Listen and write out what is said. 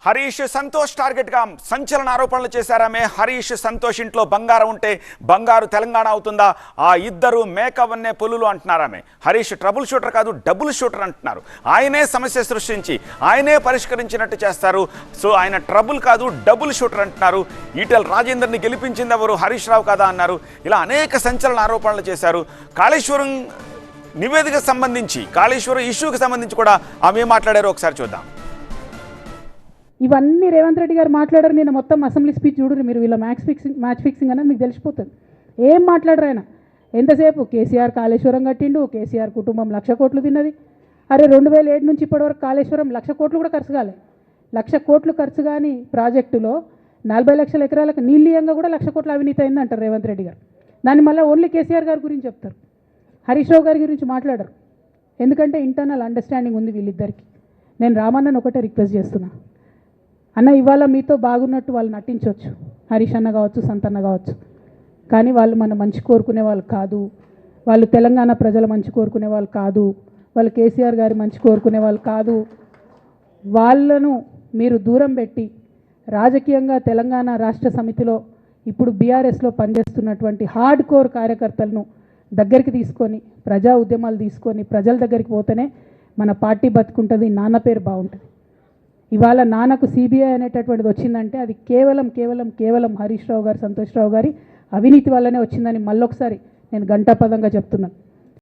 హరీష్ సంతోష్ టార్గెట్గా సంచలన ఆరోపణలు చేశారామే. హరీష్ సంతోష్ ఇంట్లో బంగారం ఉంటే బంగారు తెలంగాణ అవుతుందా? ఆ ఇద్దరు మేకవన్నే పులులు అంటున్నారామే. హరీష్ ట్రబుల్ షూటర్ కాదు, డబుల్ షూటర్ అంటున్నారు. ఆయనే సమస్య సృష్టించి ఆయనే పరిష్కరించినట్టు చేస్తారు. సో ఆయన ట్రబుల్ కాదు, డబుల్ షూటర్ అంటున్నారు. ఈటెల రాజేందర్ని గెలిపించింది ఎవరు? హరీష్ రావు కదా అన్నారు. ఇలా అనేక సంచలన ఆరోపణలు చేశారు. కాళేశ్వరం నివేదికకు సంబంధించి, కాళేశ్వరం ఇష్యూకి సంబంధించి కూడా ఆమె మాట్లాడారో ఒకసారి చూద్దాం. ఇవన్నీ రేవంత్ రెడ్డి గారు మాట్లాడారు. నేను మొత్తం అసెంబ్లీ స్పీచ్ చూడరు మీరు. వీళ్ళ మ్యాచ్ ఫిక్సింగ్ అనేది మీకు తెలిసిపోతుంది. ఏం మాట్లాడరు ఆయన. ఎంతసేపు కేసీఆర్ కాళేశ్వరం కట్టిండు, కేసీఆర్ కుటుంబం 1,00,000 కోట్లు తిన్నది. అరే 2007 నుంచి ఇప్పటివరకు కాళేశ్వరం 1,00,000 కోట్లు కూడా ఖర్చు కాలే. 1,00,000 కోట్లు ఖర్చు కానీ ప్రాజెక్టులో 40 లక్షల ఎకరాలకు నీళ్ళీయంగా కూడా 1,00,000 కోట్ల అవినీతి అయింది అంటారు రేవంత్ రెడ్డి గారు. దాన్ని మళ్ళీ ఓన్లీ కేసీఆర్ గారి గురించి చెప్తారు, హరీష్ రావు గారి గురించి మాట్లాడరు. ఎందుకంటే ఇంటర్నల్ అండర్స్టాండింగ్ ఉంది వీళ్ళిద్దరికి. నేను రామన్నను ఒకటే రిక్వెస్ట్ చేస్తున్నా, అన్న ఇవాళ మీతో బాగున్నట్టు వాళ్ళు నటించవచ్చు, హరీష్ అన్న కావచ్చు, సంతన్న కావచ్చు, కానీ వాళ్ళు మన మంచి కోరుకునే వాళ్ళు కాదు. వాళ్ళు తెలంగాణ ప్రజల మంచి కోరుకునే వాళ్ళు కాదు. వాళ్ళు కేసీఆర్ గారి మంచి కోరుకునే వాళ్ళు కాదు. వాళ్ళను మీరు దూరం పెట్టి రాజకీయంగా తెలంగాణ రాష్ట్ర సమితిలో ఇప్పుడు బీఆర్ఎస్లో పనిచేస్తున్నటువంటి హార్డ్ కోర్ కార్యకర్తలను దగ్గరికి తీసుకొని ప్రజా ఉద్యమాలు తీసుకొని ప్రజల దగ్గరికి పోతేనే మన పార్టీ బతుకుంటుంది, నాన్న పేరు బాగుంటుంది. ఇవాళ నాన్నకు సిబిఐ అనేటటువంటిది వచ్చిందంటే అది కేవలం హరీష్ రావు గారు, సంతోష్ రావు గారి అవినీతి వల్లనే వచ్చిందని మళ్ళొకసారి నేను ఘంటాపదంగా చెప్తున్నాను.